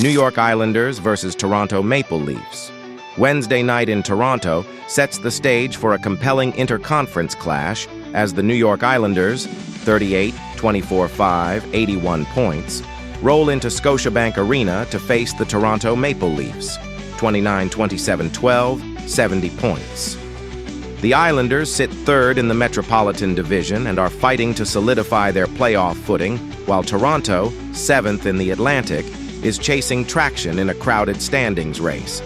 New York Islanders versus Toronto Maple Leafs. Wednesday night in Toronto sets the stage for a compelling interconference clash as the New York Islanders, 38, 24-5, 81 points, roll into Scotiabank Arena to face the Toronto Maple Leafs, 29-27-12, 70 points. The Islanders sit third in the Metropolitan Division and are fighting to solidify their playoff footing, while Toronto, seventh in the Atlantic, is chasing traction in a crowded standings race.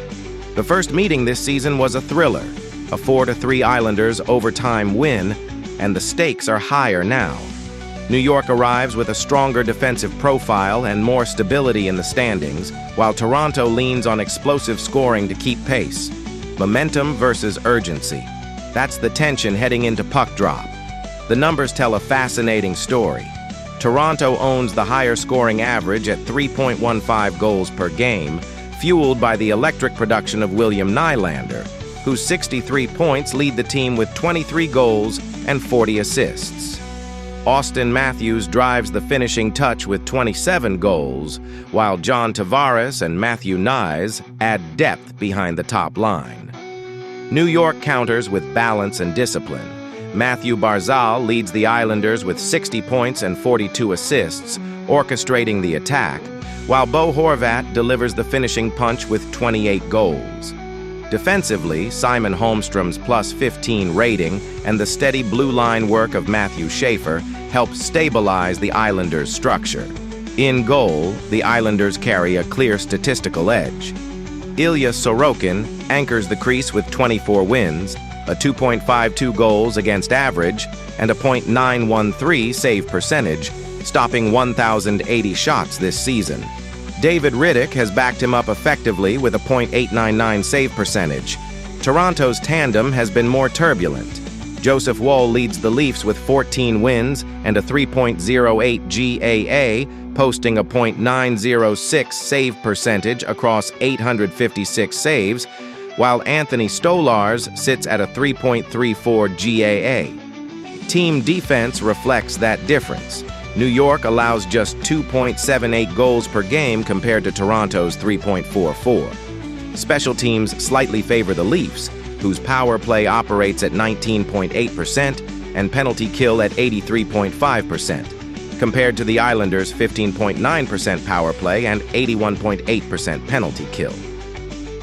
The first meeting this season was a thriller, a 4-3 Islanders overtime win, and the stakes are higher now. New York arrives with a stronger defensive profile and more stability in the standings, while Toronto leans on explosive scoring to keep pace. Momentum versus urgency. That's the tension heading into puck drop. The numbers tell a fascinating story. Toronto owns the higher scoring average at 3.15 goals per game, fueled by the electric production of William Nylander, whose 63 points lead the team with 23 goals and 40 assists. Austin Matthews drives the finishing touch with 27 goals, while John Tavares and Matthew Knies add depth behind the top line. New York counters with balance and discipline. Matthew Barzal leads the Islanders with 60 points and 42 assists, orchestrating the attack, while Bo Horvat delivers the finishing punch with 28 goals. Defensively, Simon Holmstrom's +15 rating and the steady blue line work of Matthew Schaefer help stabilize the Islanders' structure. In goal, the Islanders carry a clear statistical edge. Ilya Sorokin anchors the crease with 24 wins, a 2.52 goals against average, and a .913 save percentage, stopping 1,080 shots this season. David Riddick has backed him up effectively with a .899 save percentage. Toronto's tandem has been more turbulent. Joseph Woll leads the Leafs with 14 wins and a 3.08 GAA, posting a .906 save percentage across 856 saves, while Anthony Stolarz sits at a 3.34 GAA. Team defense reflects that difference. New York allows just 2.78 goals per game compared to Toronto's 3.44. Special teams slightly favor the Leafs, whose power play operates at 19.8% and penalty kill at 83.5%, compared to the Islanders' 15.9% power play and 81.8% penalty kill.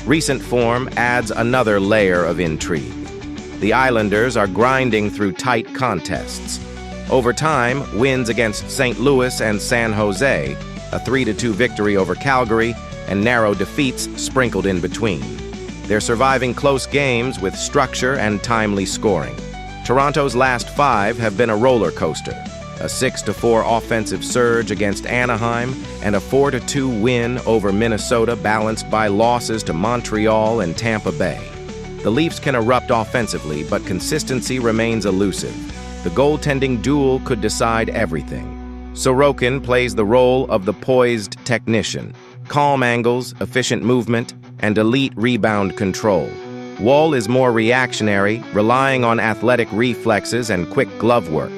Recent form adds another layer of intrigue. The Islanders are grinding through tight contests. Over time, wins against St. Louis and San Jose, a 3-2 victory over Calgary, and narrow defeats sprinkled in between. They're surviving close games with structure and timely scoring. Toronto's last 5 have been a roller coaster, a 6-4 offensive surge against Anaheim, and a 4-2 win over Minnesota balanced by losses to Montreal and Tampa Bay. The Leafs can erupt offensively, but consistency remains elusive. The goaltending duel could decide everything. Sorokin plays the role of the poised technician, calm angles, efficient movement, and elite rebound control. Woll is more reactionary, relying on athletic reflexes and quick glove work.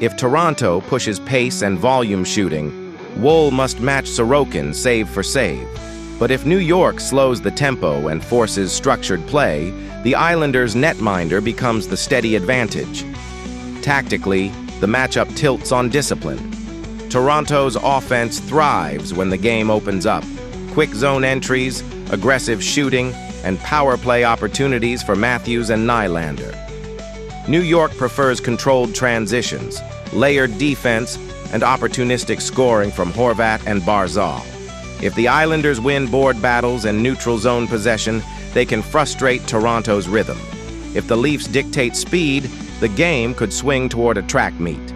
If Toronto pushes pace and volume shooting, Woll must match Sorokin save for save. But if New York slows the tempo and forces structured play, the Islanders' netminder becomes the steady advantage. Tactically, the matchup tilts on discipline. Toronto's offense thrives when the game opens up. Quick zone entries, aggressive shooting, and power play opportunities for Matthews and Nylander. New York prefers controlled transitions, layered defense, and opportunistic scoring from Horvat and Barzal. If the Islanders win board battles and neutral zone possession, they can frustrate Toronto's rhythm. If the Leafs dictate speed, the game could swing toward a track meet.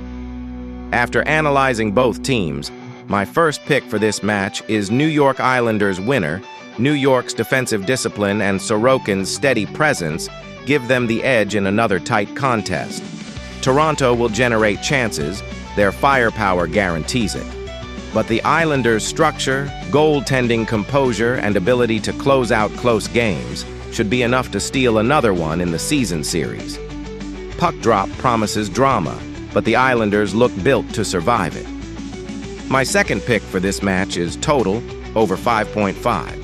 After analyzing both teams, my first pick for this match is New York Islanders winner. New York's defensive discipline and Sorokin's steady presence give them the edge in another tight contest. Toronto will generate chances, their firepower guarantees it. But the Islanders' structure, goaltending composure, and ability to close out close games should be enough to steal another one in the season series. Puck drop promises drama, but the Islanders look built to survive it. My second pick for this match is total over 5.5.